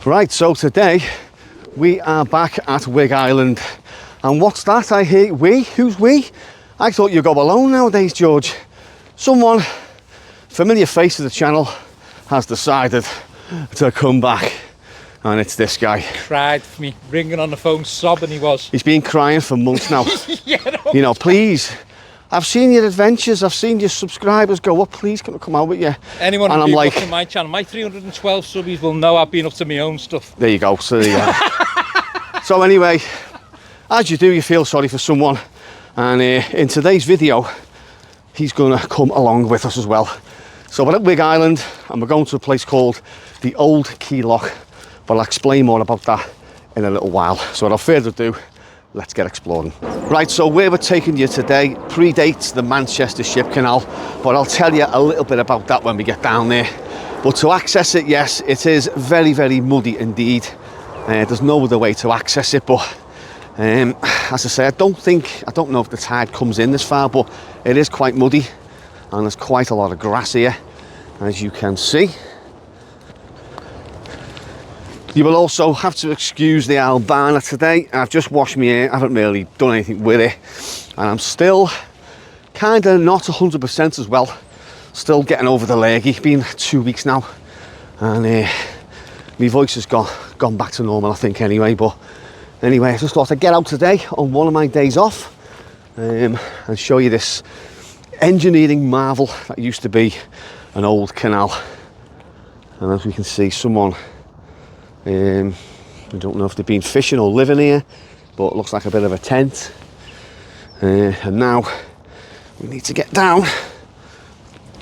Right, so today we are back at Wig Island. And what's that I hear? We? Who's we? I thought you go alone nowadays, George. Someone, familiar face of the channel, has decided to come back. And it's this guy. Cried for me, ringing on the phone, sobbing he was. He's been crying for months now. Yeah, no. You know, please. I've seen your adventures, I've seen your subscribers go up, please can I come out with you? Anyone and who's I'm like, watching my channel, my 312 subbies will know I've been up to my own stuff. There you go, so there you are. So anyway, as you do, you feel sorry for someone. And in today's video, he's gonna come along with us as well. So we're at Wig Island and we're going to a place called the Old Quay Lock. But I'll explain more about that in a little while. So without further ado, let's get exploring. Right, so where we're taking you today predates the Manchester Ship Canal, but I'll tell you a little bit about that when we get down there. But to access it, yes, it is very, very muddy indeed. There's no other way to access it, but as I say, I don't know if the tide comes in this far, but it is quite muddy and there's quite a lot of grass here, as you can see. You will also have to excuse the albana today. I've just washed my hair, I haven't really done anything with it. And I'm still kind of not 100% as well. Still getting over the leggy, been 2 weeks now. And my voice has gone back to normal, I think, anyway. But anyway, I just thought I'd get out today on one of my days off and show you this engineering marvel that used to be an old canal. And as we can see, someone, I don't know if they've been fishing or living here, but it looks like a bit of a tent. And now we need to get down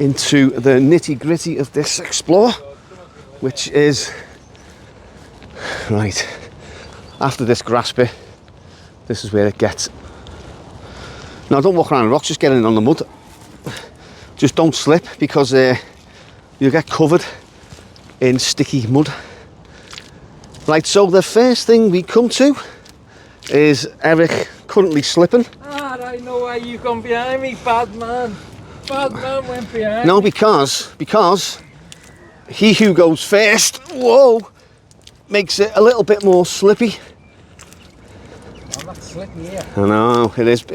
into the nitty-gritty of this explore, which is right after this grass bit. This is where it gets. Now don't walk around the rocks, just get in on the mud. Just don't slip, because you'll get covered in sticky mud. Right, so the first thing we come to is Eric currently slipping. Ah, I know why you've gone behind me, bad man. Bad man went behind No, me. because he who goes first, whoa, makes it a little bit more slippy. I'm not slipping here. I know, it is.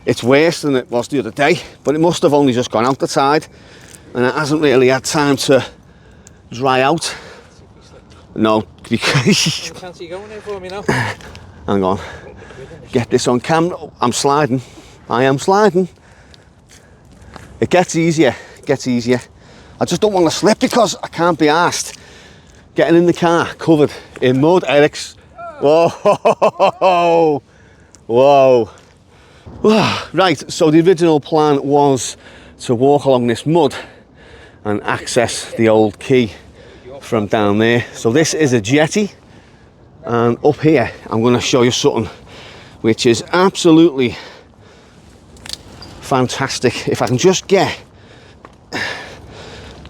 It's worse than it was the other day, but it must have only just gone out the tide and it hasn't really had time to dry out. No, because Can't you going there for me now? hang on, get this on camera. I'm sliding. I am sliding. It gets easier. I just don't want to slip because I can't be arsed getting in the car covered in mud. Eric's. Whoa, whoa. Right, so the original plan was to walk along this mud and access the old quay from down there. So this is a jetty, and up here I'm going to show you something which is absolutely fantastic. If I can just get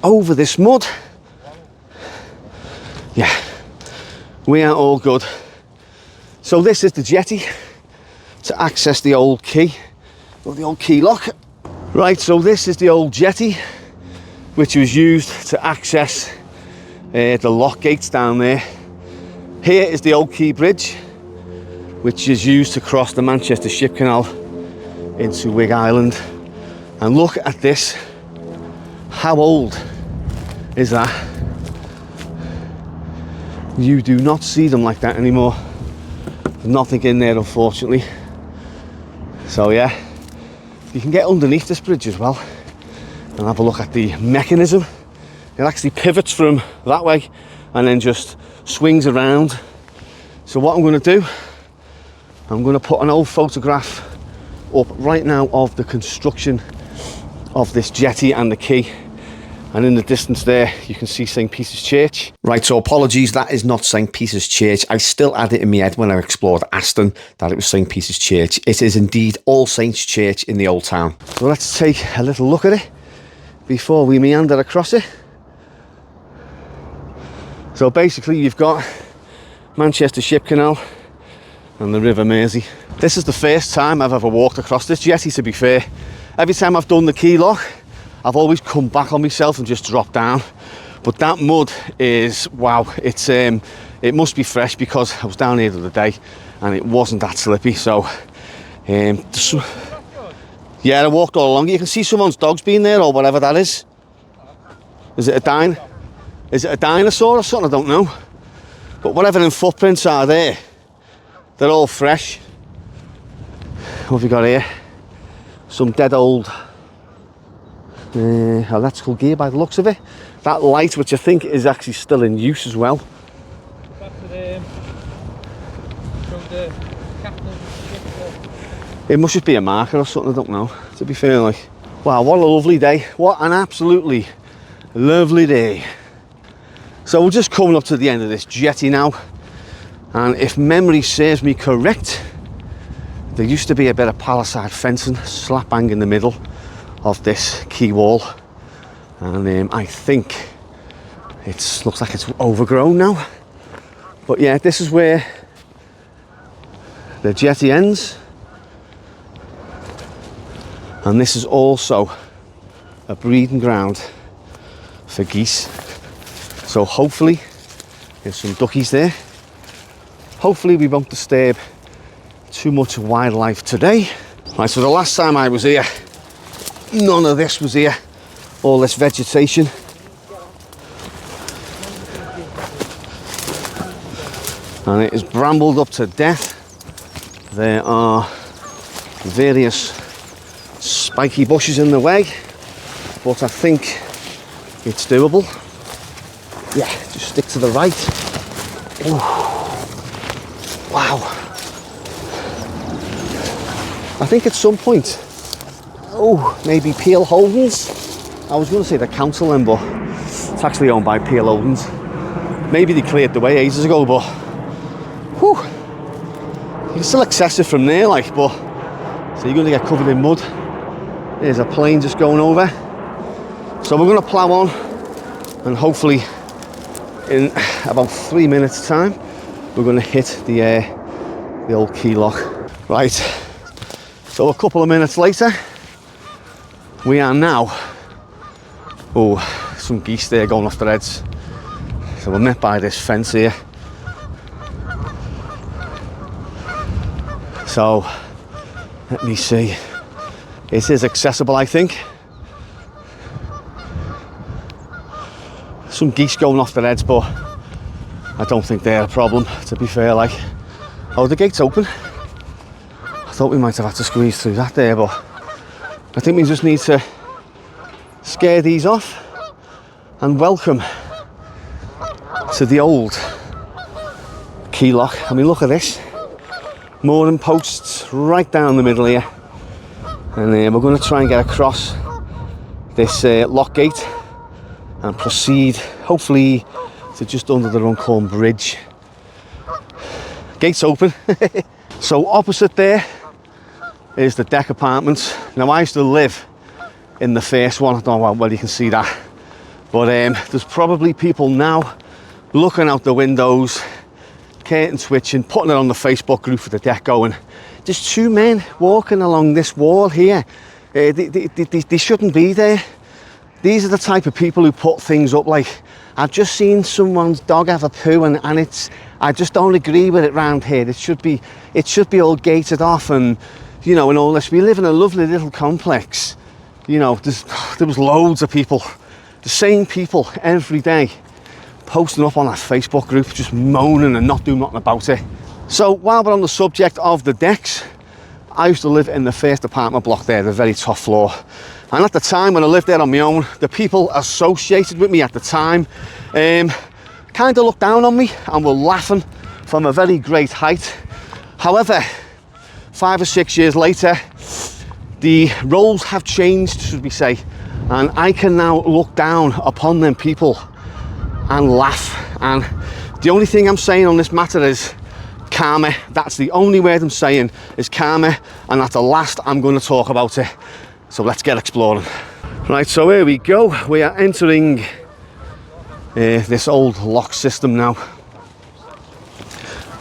over this mud, yeah, we are all good. So this is the jetty to access the old quay, or the old quay lock. Right, so this is the old jetty which was used to access the lock gates down there. Here is the old quay bridge, which is used to cross the Manchester Ship Canal into Wig Island. And look at this. How old is that? You do not see them like that anymore. There's nothing in there, unfortunately. So yeah, you can get underneath this bridge as well and have a look at the mechanism. It actually pivots from that way and then just swings around. So what I'm going to do, I'm going to put an old photograph up right now of the construction of this jetty and the quay. And in the distance there, you can see St. Peter's Church. Right, so apologies, that is not St. Peter's Church. I still had it in my head when I explored Aston that it was St. Peter's Church. It is indeed All Saints Church in the old town. So let's take a little look at it before we meander across it. So basically you've got Manchester Ship Canal and the River Mersey. This is the first time I've ever walked across this jetty, to be fair. Every time I've done the quay lock, I've always come back on myself and just dropped down. But that mud is, wow, it's it must be fresh because I was down here the other day and it wasn't that slippy. So yeah, I walked all along. You can see someone's dog's been there or whatever that is. Is it a dinosaur or something? I don't know. But whatever them footprints are there, they're all fresh. What have we got here? Some dead old electrical gear by the looks of it. That light, which I think is actually still in use as well. It must just be a marker or something, I don't know, to be fair. Like, wow, what a lovely day. What an absolutely lovely day. So we're just coming up to the end of this jetty now, and if memory serves me correct, there used to be a bit of palisade fencing slap bang in the middle of this quay wall, and I think it looks like it's overgrown now. But yeah, this is where the jetty ends, and this is also a breeding ground for geese. So hopefully there's some duckies there. Hopefully we won't disturb too much wildlife today. Right, so the last time I was here, none of this was here, all this vegetation. And it is brambled up to death. There are various spiky bushes in the way, but I think it's doable. Yeah, just stick to the right. Ooh. Wow. I think at some point, maybe Peel Holdens. I was going to say the council then, but it's actually owned by Peel Holdens. Maybe they cleared the way ages ago, but whew, you can still access it from there, like, but so you're going to get covered in mud. There's a plane just going over. So we're going to plough on, and hopefully in about 3 minutes time we're going to hit the old quay lock. Right, so a couple of minutes later we are now, some geese there going off their heads. So we're met by this fence here. So let me see, it is accessible, I think. Some geese going off their heads, but I don't think they're a problem, to be fair. Like, oh, the gate's open. I thought we might have had to squeeze through that there, but I think we just need to scare these off and welcome to the old quay lock. I mean, look at this, mooring posts right down the middle here, and we're going to try and get across this lock gate and proceed, hopefully, to just under the Runcorn bridge. Gates open. So opposite there is the deck apartments. Now I used to live in the first one. I don't know whether you can see that, but there's probably people now looking out the windows, curtain switching, putting it on the Facebook group for the deck going, there's two men walking along this wall here. They shouldn't be there. These are the type of people who put things up like, I've just seen someone's dog have a poo and I just don't agree with it round here. It should be all gated off and, you know, and all this. We live in a lovely little complex. You know, there was loads of people, the same people every day, posting up on that Facebook group, just moaning and not doing nothing about it. So while we're on the subject of the decks, I used to live in the first apartment block there, the very top floor. And at the time when I lived there on my own, the people associated with me at the time kind of looked down on me and were laughing from a very great height. However, 5 or 6 years later, the roles have changed, should we say, and I can now look down upon them people and laugh. And the only thing I'm saying on this matter is karma. That's the only word I'm saying, is karma, and that's the last I'm going to talk about it. So let's get exploring. Right, so here we go. We are entering this old lock system now.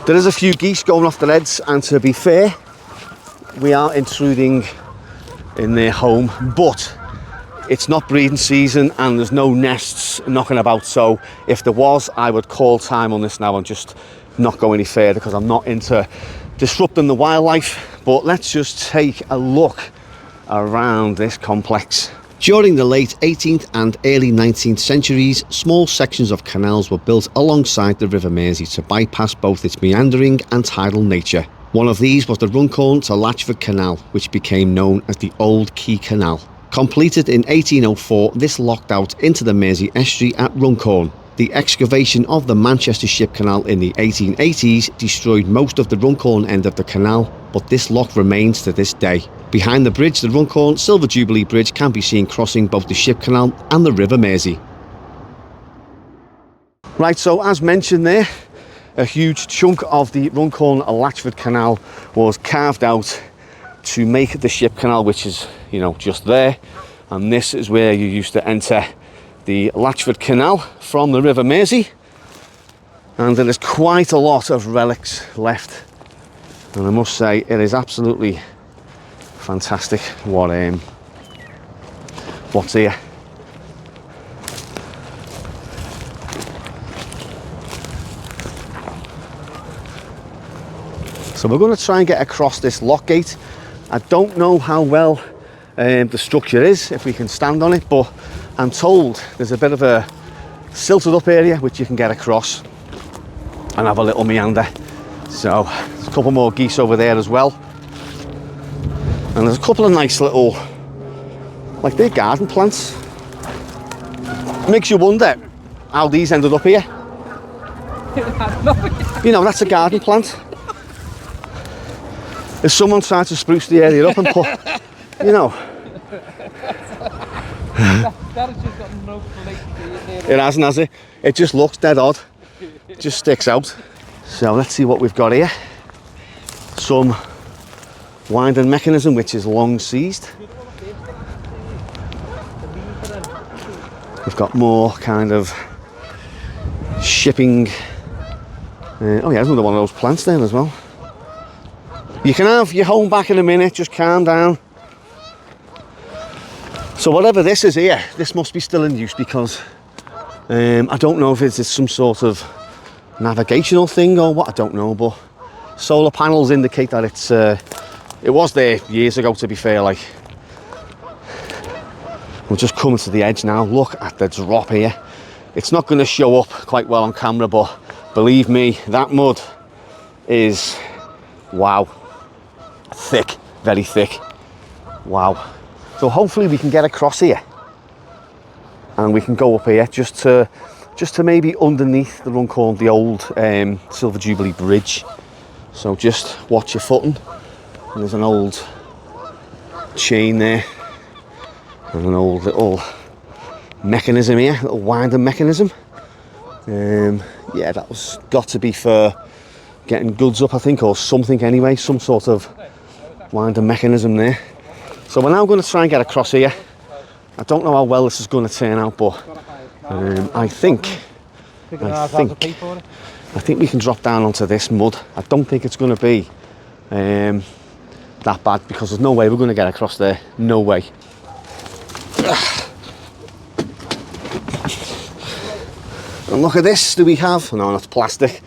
There is a few geese going off their heads, and to be fair, we are intruding in their home, but it's not breeding season and there's no nests knocking about, so if there was, I would call time on this now and just not go any further because I'm not into disrupting the wildlife. But let's just take a look around this complex. During the late 18th and early 19th centuries, small sections of canals were built alongside the River Mersey to bypass both its meandering and tidal nature. One of these was the Runcorn to Latchford Canal, which became known as the Old Quay Canal. Completed in 1804, this locked out into the Mersey estuary at Runcorn. The excavation of the Manchester Ship Canal in the 1880s destroyed most of the Runcorn end of the canal, but this lock remains to this day. Behind the bridge, the Runcorn Silver Jubilee Bridge can be seen crossing both the Ship Canal and the River Mersey. Right, so as mentioned there, a huge chunk of the Runcorn Latchford Canal was carved out to make the Ship Canal, which is, you know, just there. And this is where you used to enter the Latchford Canal from the River Mersey. And there is quite a lot of relics left. And I must say, it is absolutely fantastic what's here. So we're going to try and get across this lock gate. I don't know how well the structure is, if we can stand on it, but I'm told there's a bit of a silted up area which you can get across and have a little meander. So there's a couple more geese over there as well. And there's a couple of nice little, like they're garden plants. Makes you wonder how these ended up here. You know, that's a garden plant. If someone tried to spruce the area up and put, you know. That has just got no place to be. It hasn't, has it? It just looks dead odd. It just sticks out. So let's see what we've got here. Some winding mechanism which is long seized. We've got more kind of shipping. Oh yeah, there's another one of those plants there as well. You can have your home back in a minute, just calm down. So whatever this is here, this must be still in use because I don't know if it's some sort of navigational thing or what, I don't know, but solar panels indicate that it's it was there years ago, to be fair. Like, we're just coming to the edge now. Look at the drop here. It's not going to show up quite well on camera, but believe me, that mud is, wow, thick, very thick. Wow. So hopefully we can get across here and we can go up here just to maybe underneath the Runcorn, the old Silver Jubilee Bridge. So just watch your footing. And there's an old chain there and an old little mechanism here, little winding mechanism. Yeah, that was got to be for getting goods up, I think, or something anyway, some sort of winding mechanism there. So we're now going to try and get across here. I don't know how well this is going to turn out, but I think we can drop down onto this mud. I don't think it's going to be that bad because there's no way we're going to get across there. No way. And look at this. Do we have? No, that's plastic.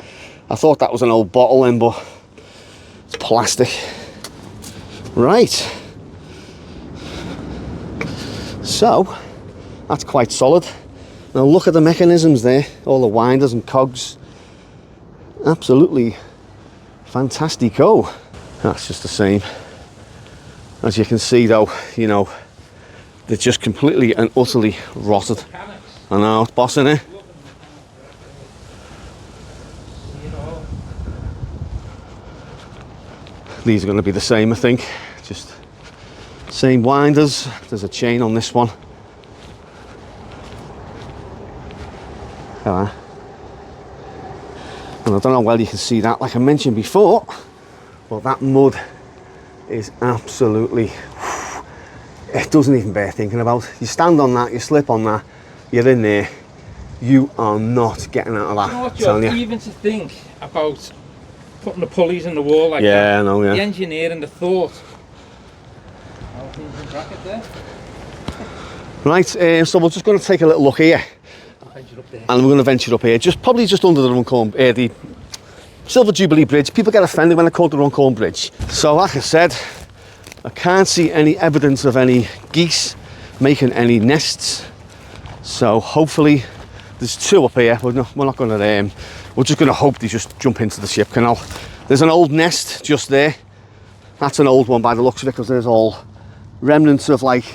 I thought that was an old bottle then, but it's plastic. Right. So that's quite solid. Now look at the mechanisms there, all the winders and cogs. Absolutely fantastico. That's just the same. As you can see though, you know, they're just completely and utterly rotted. I know, it's bossing it. These are going to be the same, I think. Just same winders. There's a chain on this one. And I don't know how well you can see that, like I mentioned before, but that mud is absolutely, it doesn't even bear thinking about. You stand on that, you slip on that, you're in there, you are not getting out of that. You know what, Joe, even to think about putting the pulleys in the wall like that. Yeah, I know, yeah. The engineering, the thought. Bracket there. Right, so we're just going to take a little look here. And we're going to venture up here, probably just under the Runcorn, the Silver Jubilee Bridge. People get offended when I call it the Runcorn Bridge. So like I said, I can't see any evidence of any geese making any nests. So hopefully there's 2 up here. We're not going to, we're just going to hope they just jump into the ship canal. There's an old nest just there. That's an old one by the looks of it, because there's all remnants of like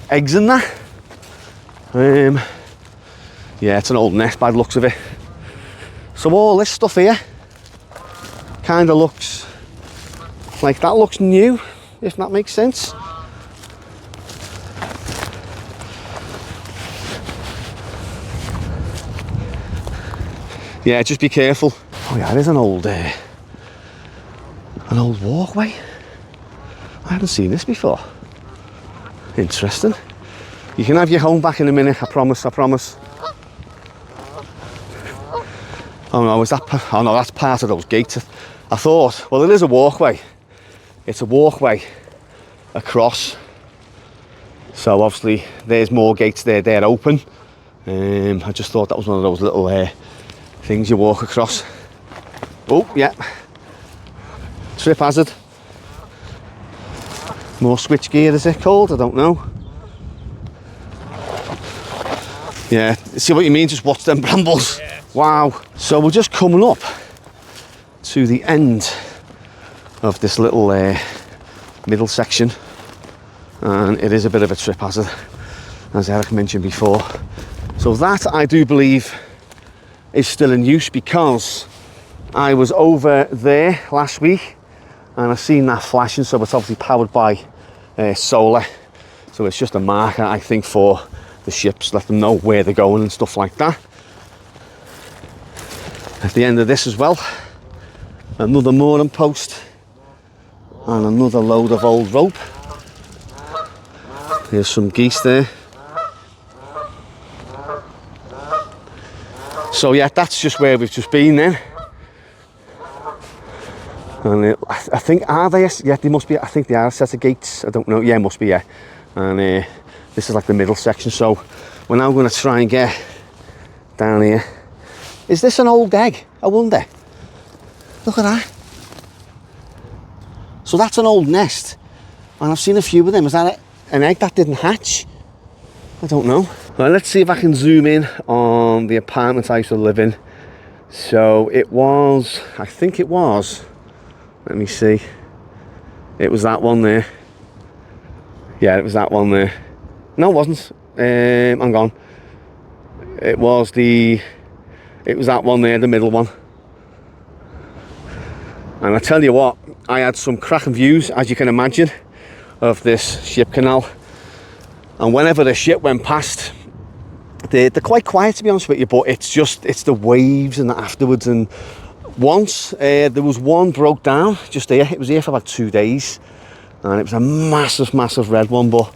eggs in there. Yeah, it's an old nest by the looks of it. So all this stuff here kind of looks like that looks new, if that makes sense. Yeah, just be careful. Oh yeah, there's an old walkway. I haven't seen this before. Interesting. You can have your home back in a minute, I promise, I promise. Oh no, oh no, that's part of those gates. I thought, well, it is a walkway. It's a walkway across. So obviously there's more gates there, they're open. I just thought that was one of those little things you walk across. Oh, yeah. Trip hazard. More switch gear, is it called? I don't know. Yeah, see what you mean, just watch them brambles. Yeah. Wow. So we're just coming up to the end of this little middle section, and it is a bit of a trip hazard, as Eric mentioned before. So that, I do believe, is still in use, because I was over there last week and I seen that flashing, so it's obviously powered by solar. So it's just a marker, I think, for the ships, let them know where they're going and stuff like that. At the end of this as well, another mooring post and another load of old rope. There's some geese there. So yeah, that's just where we've just been then. And I think, are they? Yeah, they must be. I think they are a set of gates. I don't know. Yeah, must be, yeah. And this is like the middle section. So we're now going to try and get down here. Is this an old egg? I wonder. Look at that. So that's an old nest. And I've seen a few of them. Is that an egg that didn't hatch? I don't know. Well, let's see if I can zoom in on the apartment I used to live in. So it was, I think it was, let me see. It was that one there. Yeah, it was that one there. No, it wasn't. Hang on. It was that one there, the middle one. And I tell you what, I had some cracking views, as you can imagine, of this ship canal. And whenever the ship went past, they're quite quiet, to be honest with you, but it's the waves and that afterwards. And once there was one broke down just there. It was here for about 2 days, and it was a massive red one. But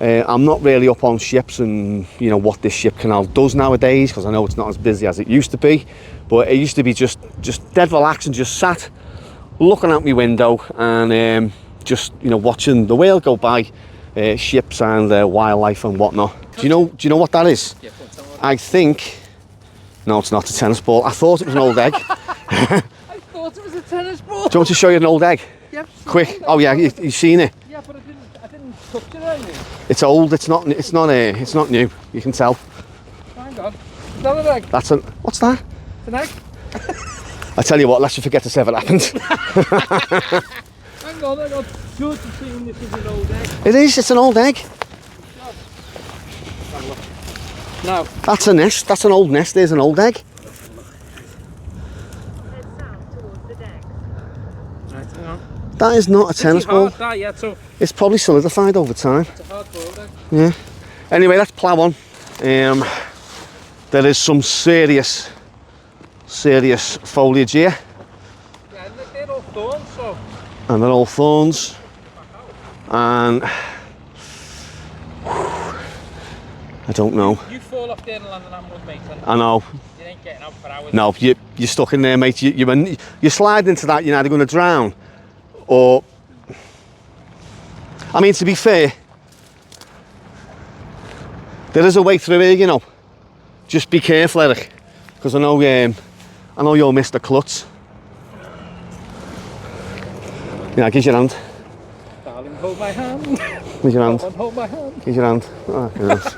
I'm not really up on ships and, you know, what this ship canal does nowadays, because I know it's not as busy as it used to be. But it used to be just dead relaxed and just sat looking out my window and just, you know, watching the whale go by, ships and wildlife and whatnot. Do you know what that is? Yeah, I think, no, it's not a tennis ball. I thought it was an old egg. I thought it was a tennis ball. Do you want to show you an old egg? Yep. Quick. Oh yeah, you've seen it. Yeah, but I didn't touch it earlier. It's old. It's not new. You can tell. Hang on. Is that an egg? What's that? It's an egg. I tell you what, let's just forget this ever happened. Hang on, I got good to see this is an old egg. It is. It's an old egg. No. That's a nest. That's an old nest. There's an old egg. That is not a tennis ball. That, yeah, so it's probably solidified over time. It's a hard boiled egg. Yeah. Anyway, let's plough on. There is some serious foliage here. Yeah, and they're all thorns, so. And they're all thorns. And I don't know. You fall off there and land on that mud, mate. I know. You ain't getting out for hours. No, you're stuck in there, mate. You slide into that, you're either going to drown or... I mean, to be fair, There is a way through here, you know. Just be careful, Eric, because I know you'll miss the clutch. Yeah, give your hand. Darling, hold my hand. Give your hand. Come on, hold my hand. Give your hand. Oh, goodness.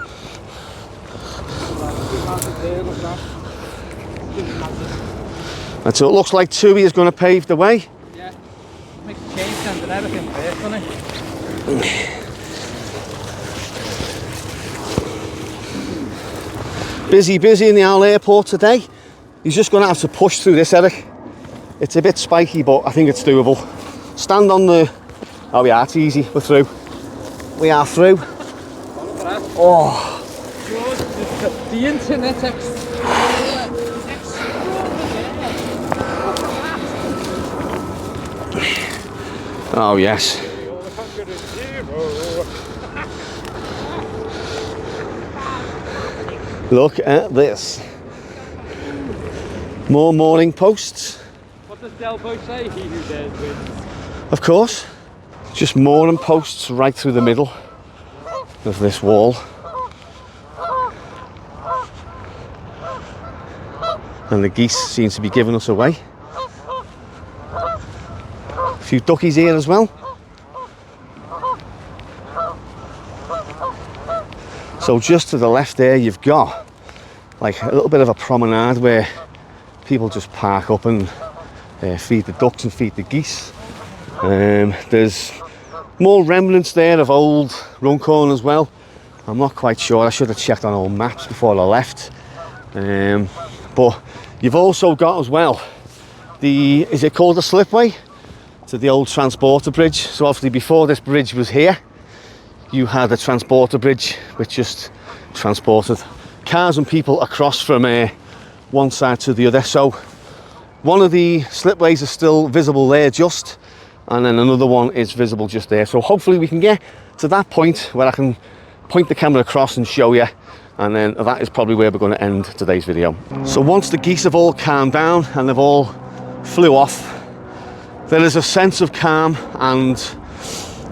And so it looks like Tui is going to pave the way. Yeah, makes a change and everything there, doesn't it? Busy in the Owl Airport today. He's just going to have to push through this, Eric. It's a bit spiky, but I think it's doable. Stand on the... Oh yeah, it's easy. We're through. We are through. Oh. The internet Oh yes. Look at this. More mooring posts. What does Delbo say? He who dares wins. Of course. Just mooring posts right through the middle of this wall. And the geese seem to be giving us away. A few duckies here as well. So just to the left there you've got like a little bit of a promenade where people just park up and feed the ducks and feed the geese. There's more remnants there of old Runcorn as well. I'm not quite sure, I should have checked on old maps before I left. But you've also got as well is it called the slipway? To the old transporter bridge. So obviously before this bridge was here, you had a transporter bridge which just transported cars and people across from one side to the other. So one of the slipways is still visible there just, and then another one is visible just there. So hopefully we can get to that point where I can point the camera across and show you, and then that is probably where we're going to end today's video. So once the geese have all calmed down and they've all flew off, there is a sense of calm and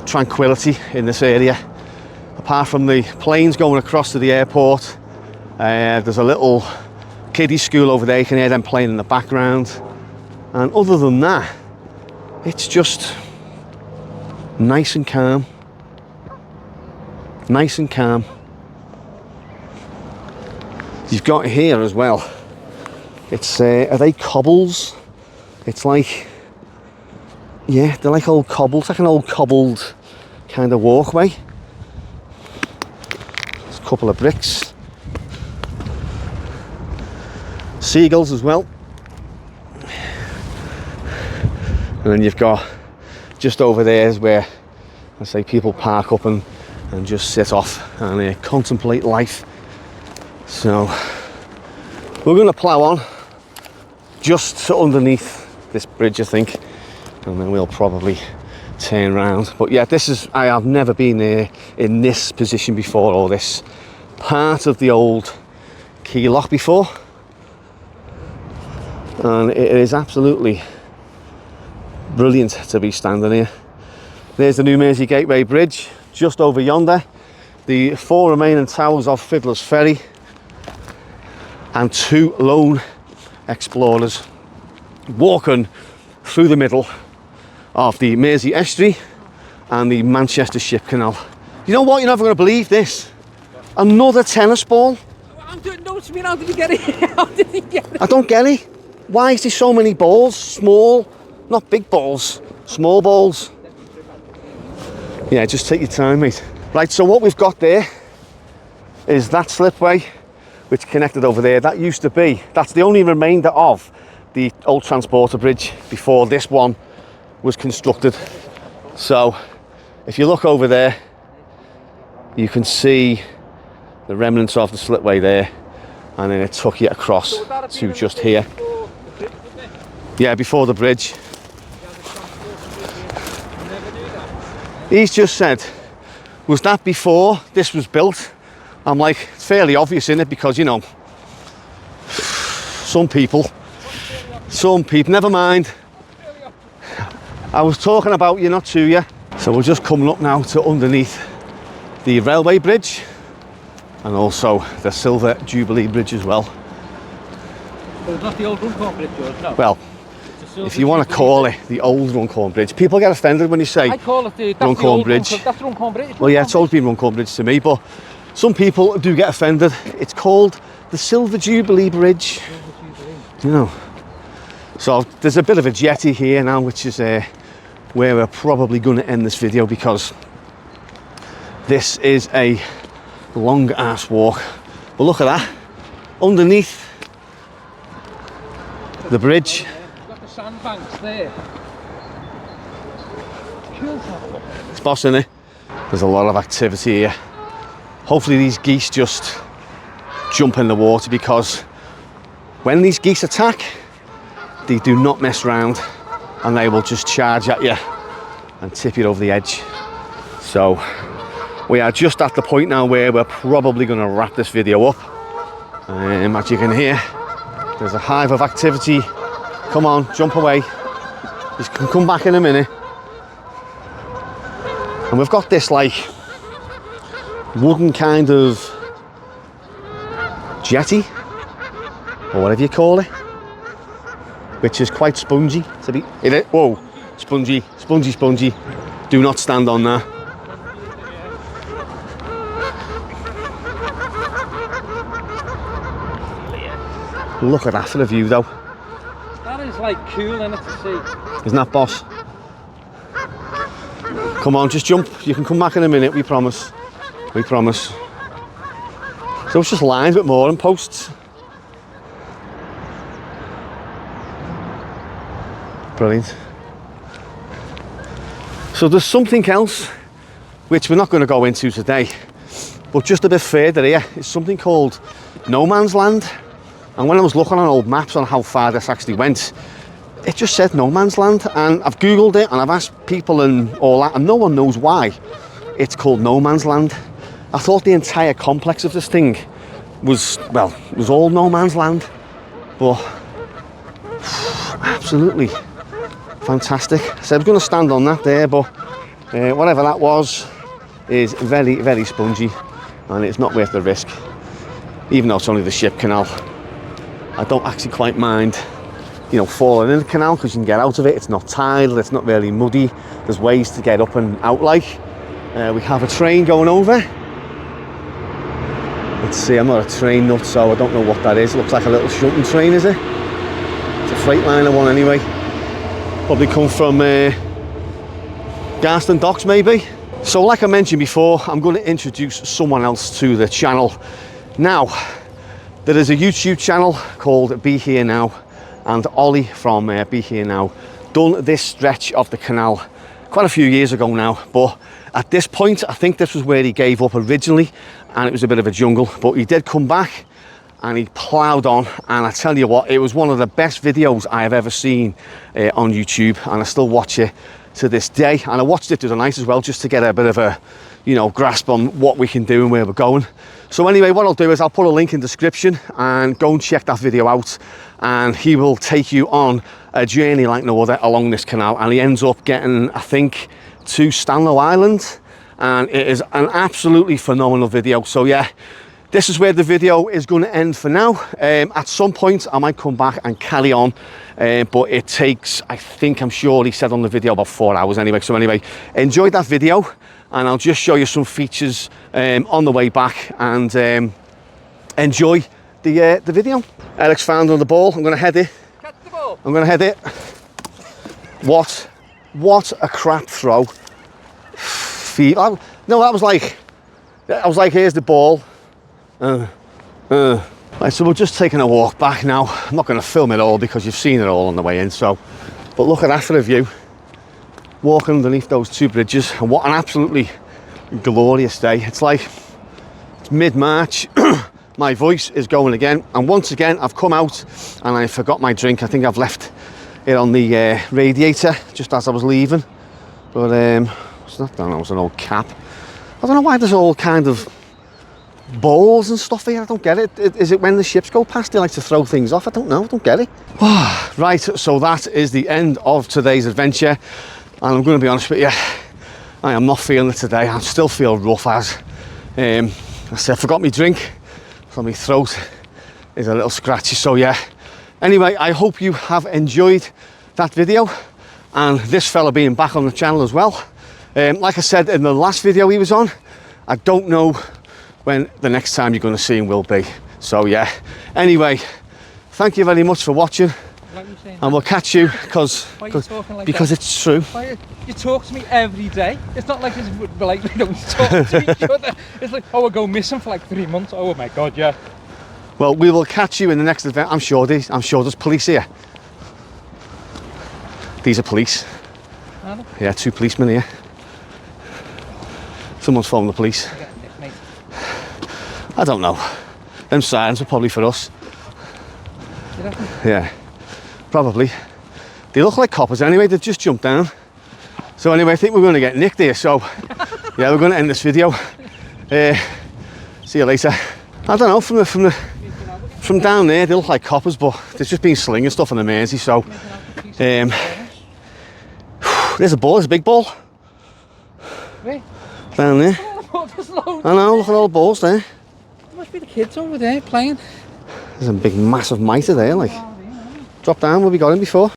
tranquility in this area. Apart from the planes going across to the airport, there's a little kiddie school over there, you can hear them playing in the background. And other than that, it's just nice and calm. Nice and calm. You've got here as well, it's, are they cobbles? It's like, yeah, they're like old cobbles, like an old cobbled kind of walkway. There's a couple of bricks. Seagulls as well. And then you've got, just over there is where, I say, people park up and just sit off and contemplate life. So, we're going to plough on just underneath this bridge, I think. And then we'll probably turn around. But yeah, I have never been there in this position before, or this part of the old quay lock before. And it is absolutely brilliant to be standing here. There's the New Mersey Gateway Bridge, just over yonder. The 4 remaining towers of Fiddler's Ferry. And 2 lone explorers walking through the middle of the Mersey Estuary and the Manchester Ship Canal. You know what? You're never going to believe this. Another tennis ball. How did he get it? How did he get it? I don't get it. Why is there so many balls? Small, not big balls, small balls. Yeah, just take your time, mate. Right, so what we've got there is that slipway which connected over there. That used to be, that's the only remainder of the old transporter bridge before this one was constructed. So if you look over there, you can see the remnants of the slipway there, and then it took you across to just here. Yeah, before the bridge. He's just said, was that before this was built? I'm like, it's fairly obvious, isn't it? Because, you know, some people, never mind. I was talking about you, not to you. So we're just coming up now to underneath the railway bridge. and also the Silver Jubilee Bridge as well. Oh, it's not the old Runcorn Bridge, George, no. Well, if you want to call it the old Runcorn Bridge, people get offended when you say I call it the Runcorn Bridge. That's Runcorn Bridge. Well, yeah, it's always been Runcorn Bridge to me, but some people do get offended. It's called the Silver Jubilee Bridge. You know. So there's a bit of a jetty here now, which is where we're probably going to end this video, because this is a long ass walk. But look at that, underneath the bridge. You've got the sandbanks there. It's boss, isn't it? There's a lot of activity here. Hopefully these geese just jump in the water, because when these geese attack, they do not mess around, and they will just charge at you and tip you over the edge. So we are just at the point now where we're probably going to wrap this video up. As you can hear, there's a hive of activity. Come on, jump away. You can come back in a minute. And we've got this like wooden kind of jetty, or whatever you call it, which is quite spongy. Whoa, spongy, spongy, spongy. Do not stand on that. Look at that for the view though. That is like cool, isn't it, to see? Isn't that boss? Come on, just jump. You can come back in a minute, we promise. We promise. So it's just lines with mooring posts. Brilliant. So there's something else which we're not going to go into today, but just a bit further here is something called no man's land. And when I was looking on old maps on how far this actually went, it just said no man's land, and I've googled it and I've asked people and all that, and no one knows why it's called no man's land. I thought the entire complex of this thing was, well, it was all no man's land, but absolutely fantastic. So I was going to stand on that there, but whatever that was is very, very spongy, and it's not worth the risk. Even though it's only the ship canal, I don't actually quite mind, you know, falling in the canal, because you can get out of it. It's not tidal, it's not really muddy. There's ways to get up and out like. We have a train going over. Let's see, I'm not a train nut, so I don't know what that is. It looks like a little shunting train, is it? It's a Freightliner one anyway. Probably come from Garston Docks maybe. So like I mentioned before, I'm going to introduce someone else to the channel. Now, there is a YouTube channel called Be Here Now, and Ollie from Be Here Now done this stretch of the canal quite a few years ago now, but at this point I think this was where he gave up originally, and it was a bit of a jungle, but he did come back and he ploughed on, and I tell you what, it was one of the best videos I have ever seen on YouTube, and I still watch it to this day. And I watched it the other night as well, just to get a bit of a, you know, grasp on what we can do and where we're going. So anyway, what I'll do is I'll put a link in the description, and go and check that video out, and he will take you on a journey like no other along this canal, and he ends up getting, I think, to Stanlow Island, and it is an absolutely phenomenal video. So yeah, this is where the video is going to end for now. At some point I might come back and carry on, but it takes, I think, I'm sure he said on the video, about 4 hours anyway. So anyway, enjoy that video, and I'll just show you some features on the way back, and enjoy the video. Eric's found on the ball. I'm going to head it. Catch the ball. I'm going to head it. What a crap throw. No, that was like, here's the ball. Right, so we're just taking a walk back now. I'm not going to film it all because you've seen it all on the way in, so, but look at that for a view. Walking underneath those two bridges, and what an absolutely glorious day. It's like, it's mid-March. My voice is going again, and once again I've come out and I forgot my drink. I think I've left it on the radiator just as I was leaving, but it's not, I don't know, it's an old cap. I don't know why there's all kind of bowls and stuff here. I don't get it. Is it when the ships go past they like to throw things off? I don't know, I don't get it. Right, so that is the end of today's adventure, and I'm going to be honest with you, I am not feeling it today. I still feel rough as I said, I forgot my drink, so my throat is a little scratchy, so yeah. Anyway, I hope you have enjoyed that video and this fella being back on the channel as well. Like I said in the last video he was on, I don't know when the next time you're going to see him will be. So yeah, anyway, thank you very much for watching. And we'll catch you because it's true. You talk to me every day. It's not like we don't talk to each other. It's like, oh, we'll go missing for like 3 months. Oh my God, yeah. Well, we will catch you in the next event. I'm sure there's police here. These are police. Are they? Yeah, 2 policemen here. Someone's phoned the police. I don't know. Them sirens are probably for us. You reckon? Yeah, probably. They look like coppers anyway. They've just jumped down. So anyway, I think we're going to get nicked here. So yeah, we're going to end this video. See you later. I don't know, from down there they look like coppers, but they've just been slinging stuff on the Mersey. So there's a ball. There's a big ball. Where? Down there. I know. Look at all the balls there. There must be the kids over there playing. There's a big massive mitre there, like. Drop down where we got him before.